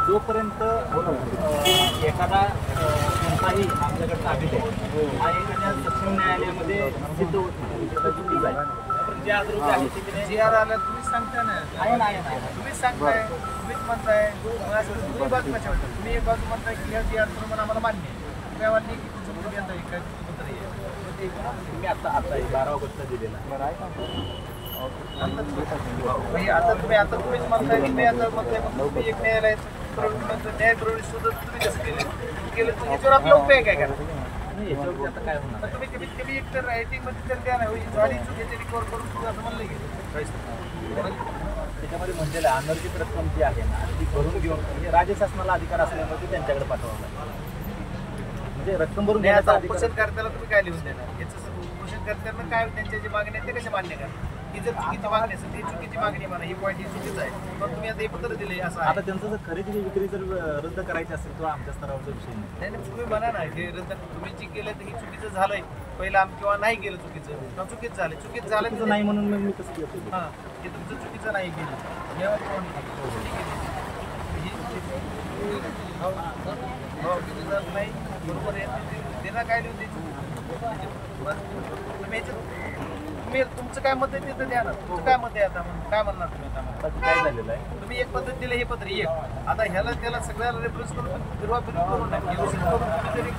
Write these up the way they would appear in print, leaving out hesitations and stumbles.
जोपर्यंत एखादा कोणताही आमच्याकडचा अभिषेक हा एखाद्या सक्षम न्यायालयामध्ये सिद्ध होत नाही चुकीचा आहे. जे आरोपी आहे ते जी आर आला तुम्हीच सांगताय ना, तुम्हीच सांगताय, तुम्हीच म्हणताय. तुम्ही बाजू कशा वाटतं, तुम्ही एक बाजू म्हणताय की जी आर प्रमाणे आम्हाला मान्य आहे, काय वाटली की तुमचं मुलगी आता एक पत्र आहे तुम्ही आता 12 ऑगस्टला दिलेला आता तुम्हीच म्हणताय की मी आता म्हणताय तुम्ही एक न्यायालय न्याय प्रविष्ट सुद्धा तुम्ही कसं केलं तर याच्यावर आपला उपयोग काय करा. याच्यावरती आता काय होणार तुम्ही कमीत कमी एक तर रायटिंग मध्ये तर द्या ना, गाडी चुकीचे रिकवर करून सुद्धा असं म्हणलं की त्याच्यामध्ये म्हणलेलं आहे अनर्जित रक्कम जी आहे ना ती भरून घेऊन म्हणजे राज्य शासनाला अधिकार असल्यामुळे ती त्यांच्याकडे पाठवावं लागेल. म्हणजे रक्कम भरून घेण्याचा उपोषणकर्त्याला तुम्ही काय लिहून देणार, याचं उपोषणकर्त्यांना काय त्यांच्या जे मागणी आहे ते कसे मान्य करा. ही जर चुकीची मागणी असेल ती चुकीची मागणी म्हणा, ही पॉईंट ही चुकीचं आहे, पण तुम्ही आता हे पत्र दिले असं आता त्यांचं जर खरेदी विक्री जर रद्द करायची असेल तर आमच्या स्तरावरचा विषय नाही. नाही तुम्ही म्हणा ना हे रद्द तुम्ही जे केलं तर हे चुकीचं झालंय पहिलं किंवा नाही केलं चुकीचं किंवा चुकीचं झालं चुकीचं नाही म्हणून मग मी कसं घेतो. हां हे तुमचं चुकीचं नाही केलं यावर कोण नाही बरोबर आहे त्यांना काय लिहून द्यायचं. तुम्ही तुमचं काय मत आहे तिथं द्या ना, तुमचं काय मत आहे आता काय म्हणणार तुम्ही आता काय झालेलं आहे तुम्ही एक पद्धत दिलं हे पत्र एक आता ह्याला त्याला सगळ्याला रेफरन्स करून फिरवा करून टाका तुम्ही जरी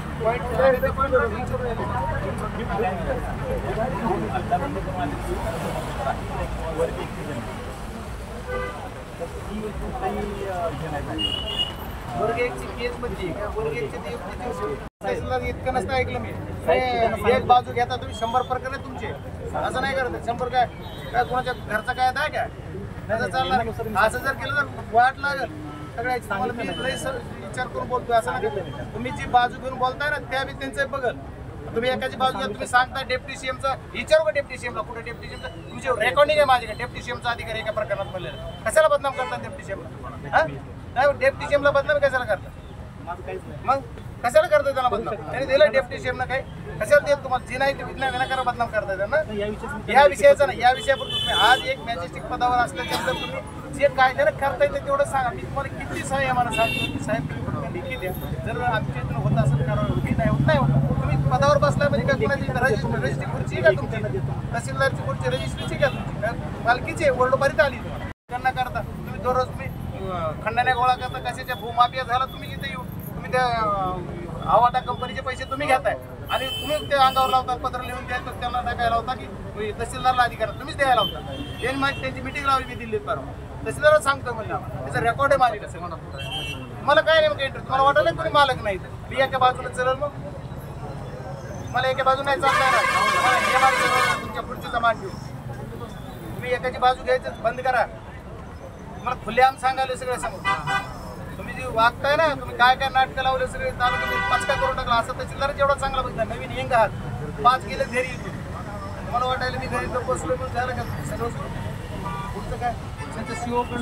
वर्ग 1 ची केस मध्ये वर्ग 1 ची इतकं नसतं ऐकलं मी. एक बाजू घेता तुम्ही 100 प्रकरण तुमचे असं नाही करत. 100 काय कोणाच्या घरचा काय आहे काय त्याचा चालणार असं जर केलं तर वाट लागेल सगळ्याची. चांगलं मी विचार करून बोलतोय असं नाही. तुम्ही जी बाजू घेऊन बोलताय ना त्या बी त्यांचं बघल. तुम्ही एकाची बाजू घ्या, तुम्ही सांगता डेप्टी सीएमचा विचारू का डेप्टी सीएमला कुठे डेप्टी सीएमचा तुमची रेकॉर्डिंग आहे माझी का डेप्टी सीएमचा अधिकारी एका प्रकरणात बोललेला कशाला बदनाम करतात डेप्टी सीएमला. नाही डेप्टी सीएमला बदनाम कशाला करतात मग कशाला करताय त्याला बदनाम त्यांनी दिलं डेप्टी सीएमला काय कशाला देत तुम्हाला जी नाही ते विनाकारण बदनाम करताय त्यांना या विषयाचा नाही. या विषयावर तुम्ही आज एक मॅजेस्टिक पदावर असल्याच्यानंतर तुम्ही जे कायद्यानं करता येतं तेवढं सांगा. मी तुम्हाला किती सहाय्य मला सांगतो की साहेब तुम्ही लिखी द्या जर आमच्या इथून होत असेल करावं होती नाही होत नाही होत तुम्ही पदावर बसलाय म्हणजे काय कोणाची रजिस्ट्री खुर्ची का तुमची तहसीलदारची खुर्ची रजिस्ट्रीची का तुमची मालकीची वर्डोपारीत आली त्यांना करता तुम्ही दररोज तुम्ही खंडाने गोळा करता कशाच्या भूमाफिया झाला तुम्ही इथे येऊ तुम्ही त्या आवाटा कंपनीचे पैसे तुम्ही घेताय आणि तुम्ही ते अंगावर लावतात पत्र लिहून द्यायचं त्यांना टाकायला लावता की तहसीलदारला अधिकार तुम्हीच द्यायला लावता. त्यांनी माहिती त्यांची मिटिंग लावली मी दिल्लीत परवा तहसीलदार सांगतो म्हणजे त्याचा रेकॉर्ड आहे माझी कसं मला काय नाही मग इंटरेस्ट मला वाटलं कोणी मालक नाही तर मी एका बाजूला चलेल मग मला एका बाजू नाही चालणार ना हे माणसं तुमच्या पुढची मान ठेवू तुम्ही एकाची बाजू घ्यायचं बंद करा. मला खुलेआम सांगायला सगळं समोर तुम्ही जे वागताय ना तुम्ही काय काय नाटकं लावले सगळे चालू तुम्ही पचका करून टाकला असं तहसीलदार जेवढा चांगला बघता नवीन येंग आहात 5 गेले घरी येतो तुम्हाला वाटायला मी घरी बसलो पण झालं का सगळं पुढचं काय त्यांचं सीओ पण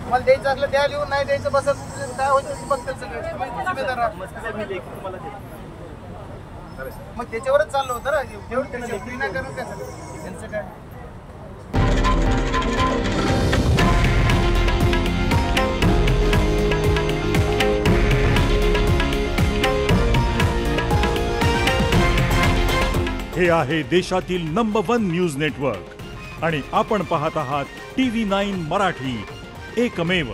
मला द्यायचं असलं द्या लिहून नाही द्यायचं बसत काय होतं बघतात सगळे तुम्ही जिम्मेदार मग त्याच्यावरच चाललं होतं ना तेवढं त्यांना नाही करून काय सगळं त्यांचं काय. हे आहे देशातील नंबर 1 न्यूज नेटवर्क आणि आपण पाहत आहात TV9 मराठी, एकमेव.